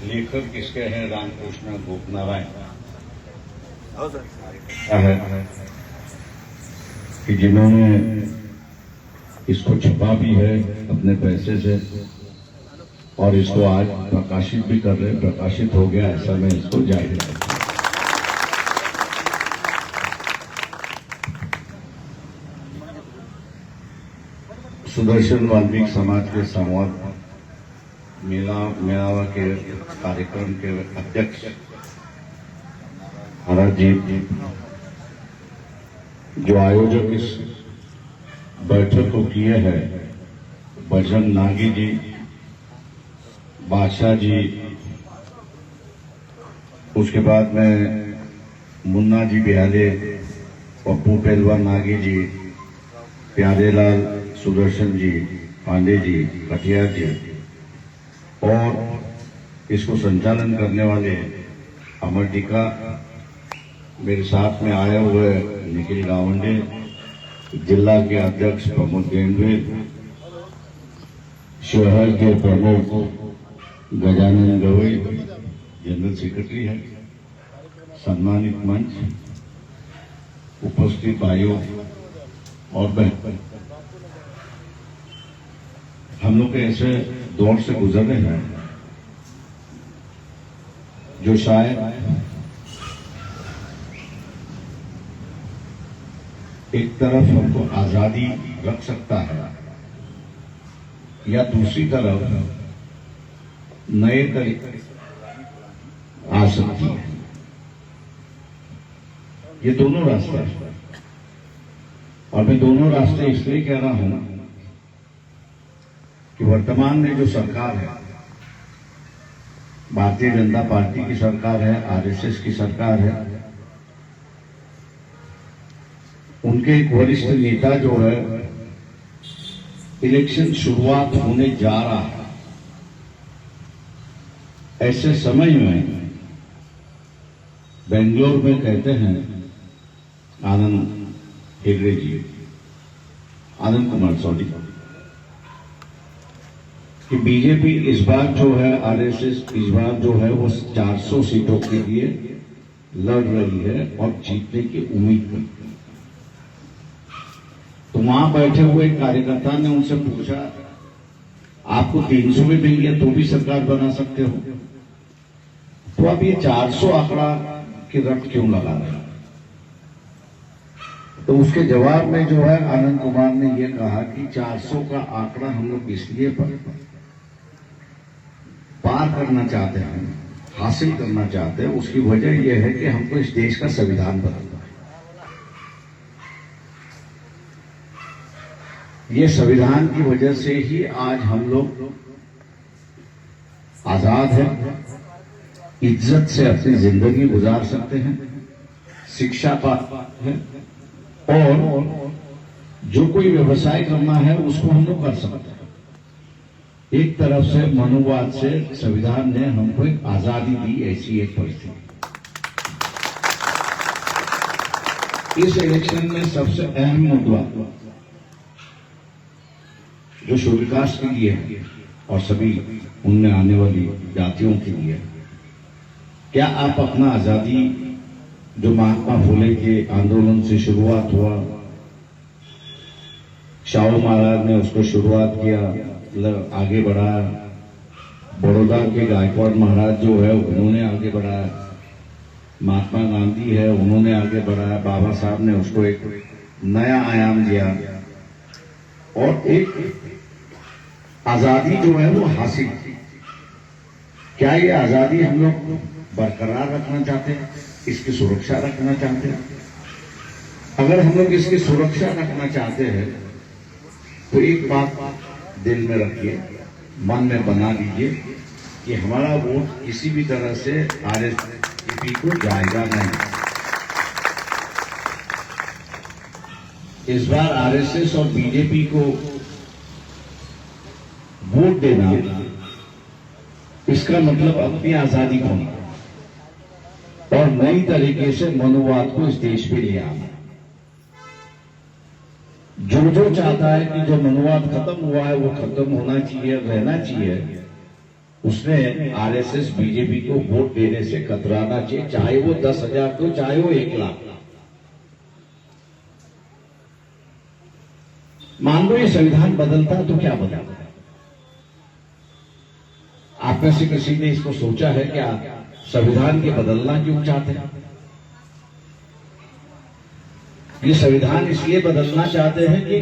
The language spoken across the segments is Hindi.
लेखक किसके हैं? रामकृष्ण गोपनारायण है कि जिन्होंने इसको छपा भी है अपने पैसे से और इसको आज प्रकाशित भी कर रहे, प्रकाशित हो गया ऐसा मैं इसको जाहिर करता हूं। सुदर्शन वाल्मीकि समाज के संवाद मेलावा के कार्यक्रम के अध्यक्ष महाराज जी, जो आयोजक इस बैठक को किए हैं, बजरंग नागी जी, बादशाह जी, उसके बाद में मुन्ना जी बिहाले, पप्पू पहलवान नागी जी, प्यारेलाल सुदर्शन जी, पांडे जी, कटियार जी, और इसको संचालन करने वाले अमरटिका, मेरे साथ में आए हुए निखिल गावंडे, जिला के अध्यक्ष प्रमोद गेंडवे, शहर के प्रमुख गजानन गवई, जनरल सेक्रेटरी है, सम्मानित मंच, उपस्थित भाइयों और बहन, हम लोग ऐसे दौर से गुजर रहे हैं जो शायद एक तरफ हमको आजादी रख सकता है या दूसरी तरफ नए तरीके आ सकती है। ये दोनों रास्ते हैं और मैं दोनों रास्ते इसलिए कह रहा हूं कि वर्तमान में जो सरकार है, भारतीय जनता पार्टी की सरकार है, आरएसएस की सरकार है, उनके एक वरिष्ठ नेता जो है, इलेक्शन शुरुआत होने जा रहा है, ऐसे समय में बेंगलोर में कहते हैं आनंद हेगड़े जी, आनंद कुमार सॉरी, कि बीजेपी इस बार जो है, आरएसएस इस बार जो है वो 400 सीटों के लिए लड़ रही है और जीतने की उम्मीद करती है। तो वहां बैठे हुए कार्यकर्ता ने उनसे पूछा, आपको 300 भी मिल गया तो भी सरकार बना सकते हो, तो आप ये 400 आंकड़ा की रट क्यों लगा रहे हैं? तो उसके जवाब में जो है आनंद कुमार ने यह कहा कि 400 का आंकड़ा हम लोग इसलिए पार करना चाहते हैं, हासिल करना चाहते हैं, उसकी वजह यह है कि हमको इस देश का संविधान बदलना है। ये संविधान की वजह से ही आज हम लोग आजाद हैं, इज्जत से अपनी जिंदगी गुजार सकते हैं, शिक्षा पाते हैं और जो कोई व्यवसाय करना है उसको हम लोग कर सकते हैं। एक तरफ से मनुवाद से संविधान ने हमको एक आजादी दी, ऐसी एक परिस्थिति। इस इलेक्शन में सबसे अहम मुद्दा जो शूद्रकास्ट के लिए है और सभी उनमें आने वाली जातियों के लिए, क्या आप अपना आजादी जो महात्मा फुले के आंदोलन से शुरुआत हुआ, शाहू महाराज ने उसको शुरुआत किया, आगे बढ़ाया, बड़ौदा के गायकवाड़ महाराज जो है उन्होंने आगे बढ़ाया, महात्मा गांधी है उन्होंने आगे बढ़ाया, बाबा साहब ने उसको एक नया आयाम दिया और एक आजादी जो है वो हासिल की। क्या ये आजादी हम लोग बरकरार रखना चाहते हैं, इसकी सुरक्षा रखना चाहते हैं? अगर हम लोग इसकी सुरक्षा रखना चाहते हैं तो एक बात दिल में रखिए, मन में बना लीजिए कि हमारा वोट किसी भी तरह से आरएसपी को जाएगा नहीं। इस बार आरएसएस और बीजेपी को वोट देना, इसका मतलब अपनी आजादी खोना और नई तरीके से मनुवाद को इस देश पे ले आना। जो चाहता है कि जो मनुवाद खत्म हुआ है वो खत्म होना चाहिए, रहना चाहिए, उसने आरएसएस बीजेपी को वोट देने से कतराना चाहिए, चाहे वो 10,000 तो चाहे वो 1 लाख। मान लो ये संविधान बदलता तो क्या बदलता? आप में से किसी ने इसको सोचा है क्या? संविधान के बदलना क्यों चाहते हैं? ये संविधान इसलिए बदलना चाहते हैं कि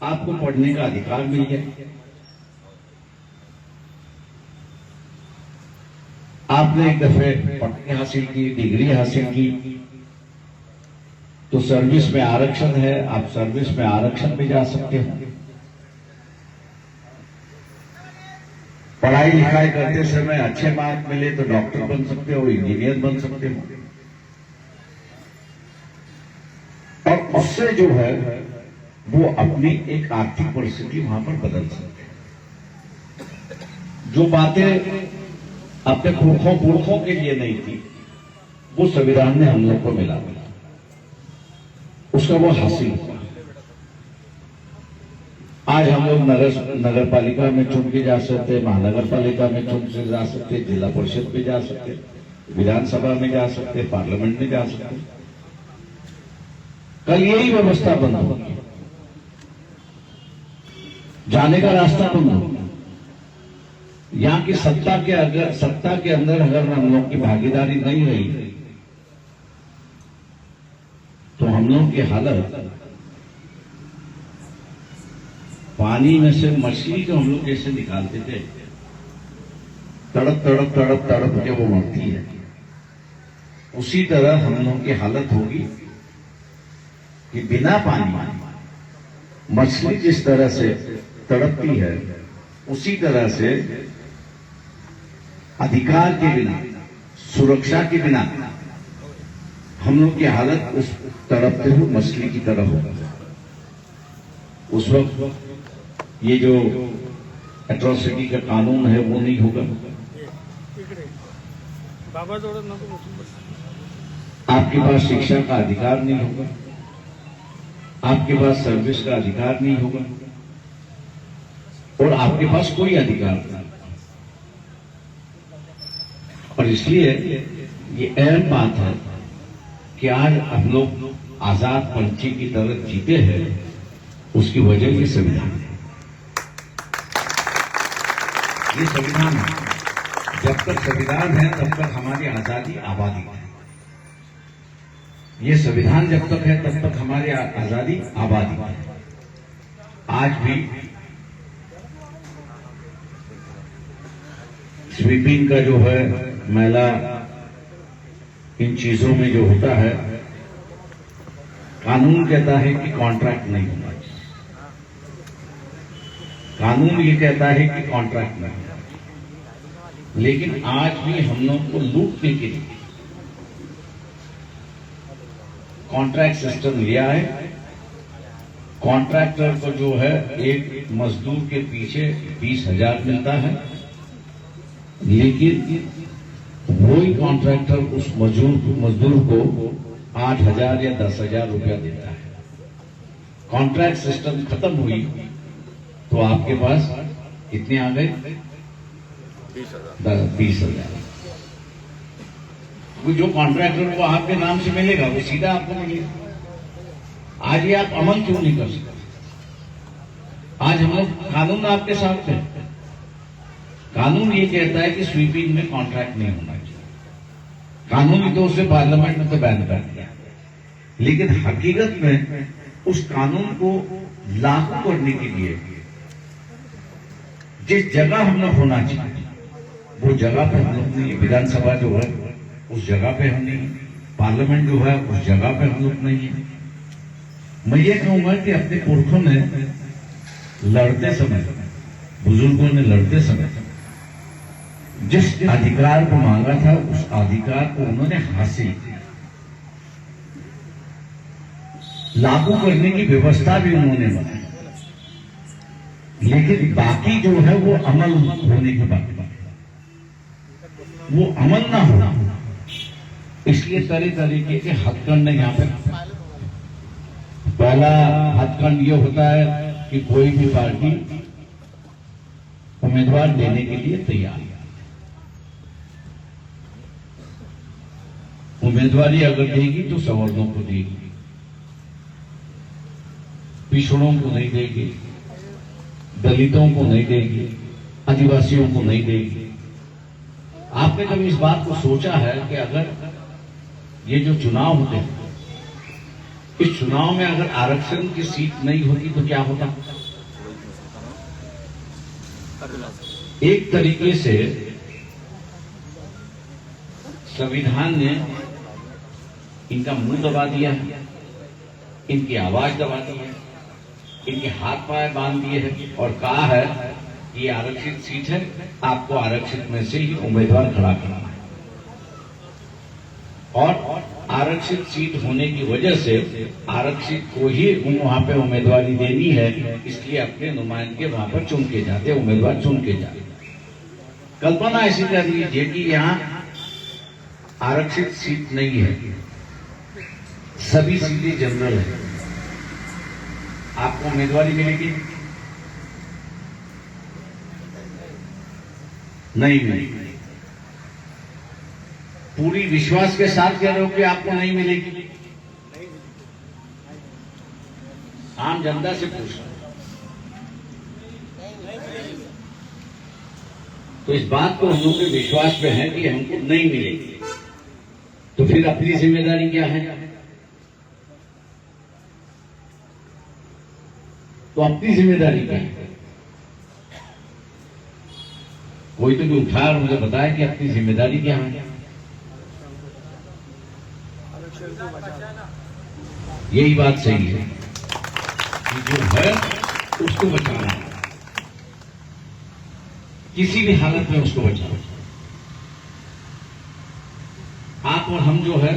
आपको पढ़ने का अधिकार मिल जाए। आपने एक दफे पढ़ाई हासिल की, डिग्री हासिल की, तो सर्विस में आरक्षण है, आप सर्विस में आरक्षण में जा सकते हो। पढ़ाई लिखाई करते समय अच्छे मार्क मिले तो डॉक्टर बन सकते हो, इंजीनियर बन सकते हो, और उससे जो है वो अपनी एक आर्थिक परिस्थिति वहां पर बदल सकते हैं। जो बातें अपने पुरखों के लिए नहीं थी, वो संविधान ने हम लोग को मिला, उसका वो हासिल हुआ। आज हम लोग नगर पालिका में चुन के जा सकते, महानगर पालिका में चुन के जा सकते, जिला परिषद में जा सकते, विधानसभा में जा सकते, पार्लियामेंट में जा सकते। कल यही व्यवस्था बंद होगी, जाने का रास्ता बंद होगा। यहां की सत्ता के अंदर अगर हम लोग की भागीदारी नहीं रही तो हम लोग की हालत पानी में से मछली को हम लोग कैसे निकालते थे, तड़प तड़प तड़प तड़प के वो मरती है, उसी तरह हम लोग की हालत होगी कि बिना पानी मछली जिस तरह से तड़पती है, उसी तरह से अधिकार के बिना, सुरक्षा के बिना हम लोग की हालत उस तड़पते हुए मछली की तरह होगा। उस वक्त ये जो एट्रोसिटी का कानून है वो नहीं होगा। आपके पास शिक्षा का अधिकार नहीं होगा, आपके पास सर्विस का अधिकार नहीं होगा, और आपके पास कोई अधिकार नहीं। और इसलिए ये अहम बात है कि आज हम लोग आजाद पंछी की तरह जीते हैं, उसकी वजह ये संविधान है। ये संविधान है, जब तक संविधान है तब तक हमारी आजादी आबादी है। ये संविधान जब तक है तब तक हमारी आजादी आबादी है। आज भी स्वीपिंग का जो है मैला, इन चीजों में जो होता है, कानून कहता है कि कॉन्ट्रैक्ट नहीं होना चाहिए। कानून ये कहता है कि कॉन्ट्रैक्ट नहीं होना चाहिए, लेकिन आज भी हम लोग को लूटने के लिए कॉन्ट्रैक्ट सिस्टम लिया है। कॉन्ट्रैक्टर को जो है एक मजदूर के पीछे 20,000 मिलता है, लेकिन वही कॉन्ट्रैक्टर उस मजदूर को 8,000 या 10,000 रुपया देता है। कॉन्ट्रैक्ट सिस्टम खत्म हुई तो आपके पास कितने आ गए? 20,000। जो कॉन्ट्रैक्टर को आपके नाम से मिलेगा वो सीधा आपको मिलेगा। आज ये आप अमल क्यों नहीं कर सकते? आज हम लोग कानून आपके साथ है। कानून ये कहता है कि स्वीपिंग में कॉन्ट्रैक्ट नहीं होना चाहिए। कानूनी तौर से पार्लियामेंट ने तो बैन कर दिया, लेकिन हकीकत में उस कानून को लागू करने के लिए जिस जगह हम लोग होना चाहिए वो जगह पे हम लोग नहीं। विधानसभा जो है उस जगह पे हम नहीं, पार्लियामेंट जो है उस जगह पे हम लोग नहीं है। मैं ये कहूंगा कि अपने पुरखों ने लड़ते समय, बुजुर्गों ने लड़ते समय जिस अधिकार को मांगा था उस अधिकार को उन्होंने हासिल किया। लागू करने की व्यवस्था भी उन्होंने बनाई, लेकिन बाकी जो है वो अमल होने की बात, वो अमल ना हो, इसलिए तरह तरीके के हथकंड यहां पे। पहला हथकंड ये होता है कि कोई भी पार्टी उम्मीदवार देने के लिए तैयार है। उम्मीदवारी अगर देगी तो सवर्णों को देगी, पिछड़ों को नहीं देगी, दलितों को नहीं देगी, आदिवासियों को नहीं देगी। आपने कभी इस बात को सोचा है कि अगर ये जो चुनाव होते हैं, इस चुनाव में अगर आरक्षण की सीट नहीं होती तो क्या होता? एक तरीके से संविधान ने इनका मुंह दबा दिया है, इनकी आवाज दबा दी है, इनके हाथ पाए बांध दिए हैं और कहा है कि ये आरक्षित सीट है, आपको आरक्षित में से ही उम्मीदवार खड़ा करना है। और आरक्षित सीट होने की वजह से आरक्षित को ही वहां पे उम्मीदवारी देनी है, इसलिए अपने नुमाइंदे वहां पर चुन के जाते, उम्मीदवार चुन के जाते। कल्पना ऐसी कर लीजिए कि यहाँ आरक्षित सीट नहीं है, सभी सीटें जनरल है, आपको उम्मीदवारी मिलेगी? नहीं मिलेगी। पूरी विश्वास के साथ कह रहे हो कि आपको नहीं मिलेगी? आम जनता से पूछो। तो इस बात को हम लोग के विश्वास पे है कि हमको नहीं मिलेगी, तो फिर अपनी जिम्मेदारी क्या है? तो अपनी जिम्मेदारी क्या है? कोई तो भी उठा और मुझे बताया कि अपनी जिम्मेदारी क्या है। यही बात सही है कि जो है उसको बचाना है, किसी भी हालत में उसको बचाना। आप और हम जो है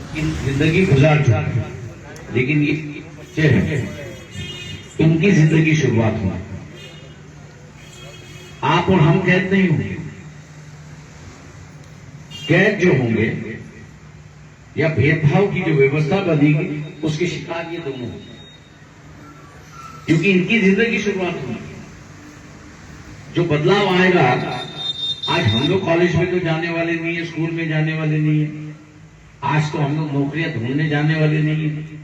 जिंदगी गुजार चुके हैं, लेकिन ये बच्चे हैं, इनकी जिंदगी शुरुआत हुआ। आप और हम कैद नहीं होंगे, कैद जो होंगे या भेदभाव की जो व्यवस्था बनेगी उसके शिकार ये दोनों होंगे, क्योंकि इनकी जिंदगी शुरुआत हुई। जो बदलाव आएगा, आज हम लोग कॉलेज में तो जाने वाले नहीं है, स्कूल में जाने वाले नहीं है, आज तो हम लोग नौकरियां ढूंढने जाने वाले नहीं है।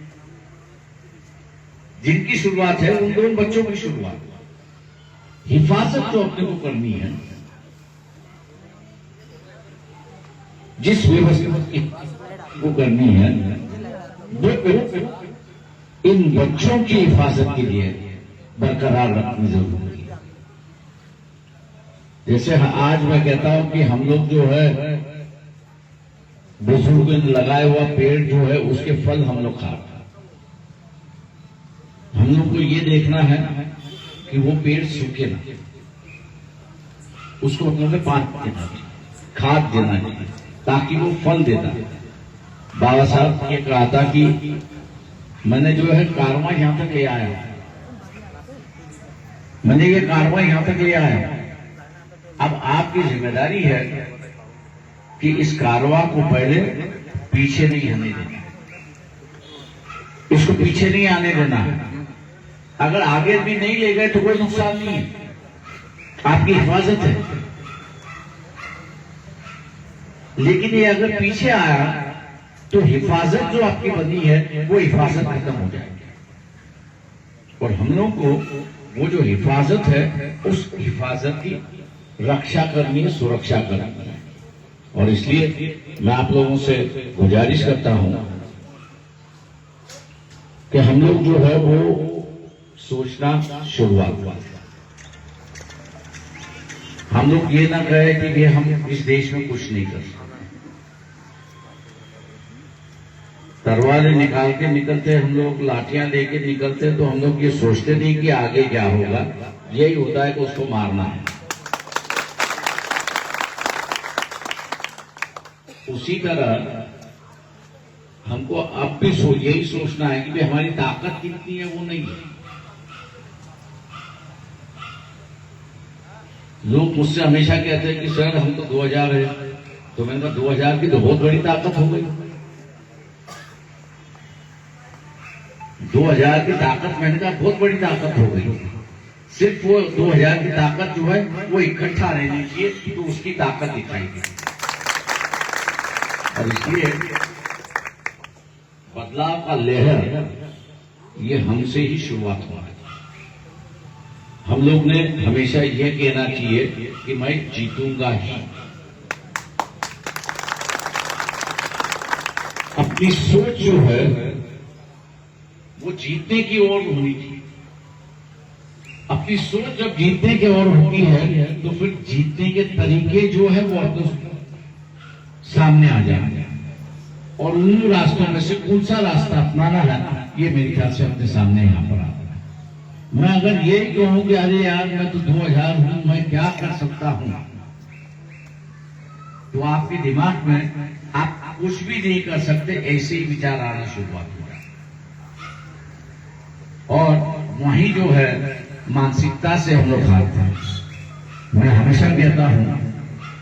जिनकी शुरुआत है उन दोनों बच्चों की शुरुआत, हिफाजत जो अपने को करनी है, जिस व्यवस्था को करनी है, वो इन बच्चों की हिफाजत के लिए बरकरार रखनी जरूरी है। जैसे आज मैं कहता हूं कि हम लोग जो है बुजुर्ग लगाए हुआ पेड़ जो है उसके फल हम लोग खा रहे हैं। हम लोग को ये देखना है कि वो पेड़ सूखे ना, उसको हम लोग ने पानी देना, खाद देना है ताकि वो फल देता है। बाबा साहब ये कहा था कि मैंने जो है कारवां यहां तक ले आया, मैंने ये कारवां यहां तक ले आया, अब आपकी जिम्मेदारी है कि इस कारवां को पहले पीछे नहीं आने देना, इसको पीछे नहीं आने देना। अगर आगे भी नहीं ले गए तो कोई नुकसान नहीं है, आपकी हिफाजत है। लेकिन ये अगर पीछे आया तो हिफाजत जो आपकी बनी है वो हिफाजत खत्म हो जाएगी, और हम लोग को वो जो हिफाजत है उस हिफाजत की रक्षा करनी है, सुरक्षा करनी है। और इसलिए मैं आप लोगों से गुजारिश करता हूं कि हम लोग जो है वो सोचना शुरुआत, हम लोग ये ना कहे कि हम इस देश में कुछ नहीं कर सकते। तलवारें निकाल के निकलते, हम लोग लाठियां लेके निकलते, तो हम लोग ये सोचते नहीं कि आगे क्या होगा, यही होता है कि उसको मारना है। उसी तरह हमको अब भी यही सोचना है कि हमारी ताकत कितनी है वो नहीं है। लोग मुझसे हमेशा कहते हैं कि सर हम तो 2000 है, तो मैंने कहा 2000 की तो बहुत बड़ी ताकत हो गई। 2000 की ताकत मैंने कहा बहुत बड़ी ताकत हो गई, सिर्फ वो 2000 की ताकत जो है वो इकट्ठा रहनी चाहिए, तो उसकी ताकत दिखाएगी। और इसलिए बदलाव का लहर ये हमसे ही शुरुआत हुआ है। हम लोग ने हमेशा ये कहना चाहिए कि मैं जीतूंगा ही। अपनी सोच जो है वो जीतने की ओर होनी चाहिए। अपनी सोच जब जीतने की ओर होती है तो फिर जीतने के तरीके जो है वो तो सामने आ जाएंगे, और उन रास्तों में से कौन सा रास्ता अपनाना है ये मेरे ख्याल से अपने सामने यहां पर आता है। मैं अगर ये कहूं कि अरे यार मैं तो 2000 हूं, मैं क्या कर सकता हूं, तो आपके दिमाग में आप कुछ भी नहीं कर सकते, ऐसे ही विचार आना शुरुआत हो जाए। और वहीं जो है मानसिकता से हम लोग हारते हैं। मैं हमेशा कहता हूं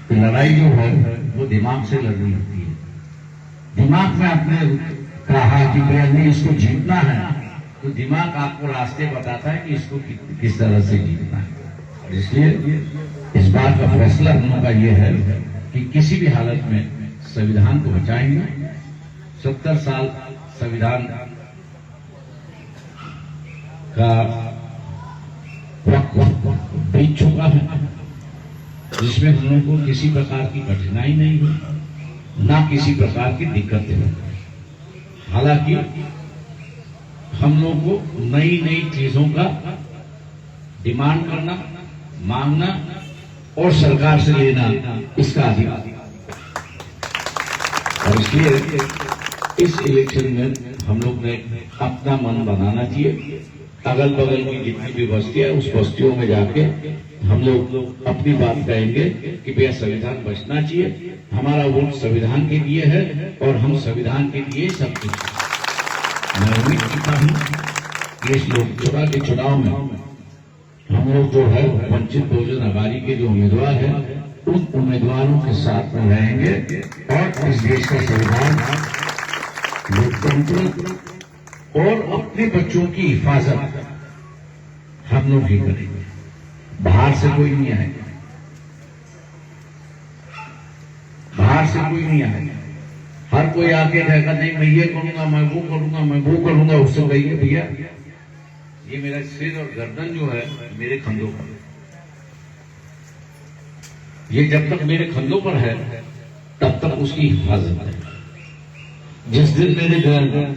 कि लड़ाई जो है वो दिमाग से लड़नी होती है। दिमाग में आपने कहा कि नहीं इसको जीतना है, तो दिमाग आपको रास्ते बताता है कि इसको किस तरह से जीतना है। और इसलिए इस बात का फैसला हम लोग का ये है कि किसी भी हालत में संविधान को बचाएंगे। 70 साल संविधान का वक्त बीत चुका है, जिसमें हम लोग को किसी प्रकार की कठिनाई नहीं हुई, ना किसी प्रकार की दिक्कतें हुई। हालांकि हम लोग को नई नई चीजों का डिमांड करना, मांगना और सरकार से लेना इसका अधिकार। और इसलिए इस इलेक्शन में हम लोग ने अपना मन बनाना चाहिए। अगल बगल की जितनी भी बस्तियां है उस बस्तियों में जाके हम लोग अपनी बात कहेंगे कि भैया संविधान बचना चाहिए, हमारा वोट संविधान के लिए है और हम संविधान के लिए सब कुछ। मैं उम्मीद करता हूं कि इस लोकसभा के चुनाव में हम लोग जो है वंचित बहुजन अघाड़ी के जो उम्मीदवार हैं उन उम्मीदवारों के साथ में रहेंगे और इस देश का संविधान, लोकतंत्र और अपने बच्चों की हिफाजत हम लोग ही करेंगे। बाहर से कोई नहीं आएगा, बाहर से कोई नहीं आएगा। हर कोई आके रहेगा नहीं मैं ये करूंगा, मैं वो करूंगा, मैं वो करूंगा। उससे कहिए भैया ये मेरा सिर और गर्दन जो है मेरे कंधों पर, ये जब तक मेरे कंधों पर है तब तक उसकी हिफाजत है। जिस दिन मेरे गर्दन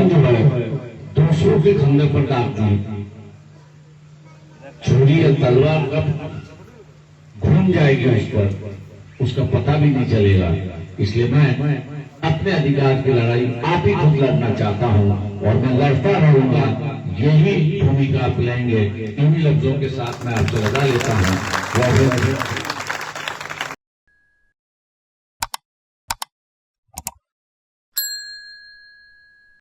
जो है दूसरों के कंधे पर काटती है, छुरी या तलवार कब घूम जाएगी उस पर, उसका पता भी नहीं चलेगा। इसलिए मैं अपने अधिकार की लड़ाई आप ही खुद लड़ना चाहता हूं और मैं लड़ता रहूंगा। यही भूमिका आप लेंगे। इन्हीं लफ्जों के साथ मैं आपसे लगा लेता हूं।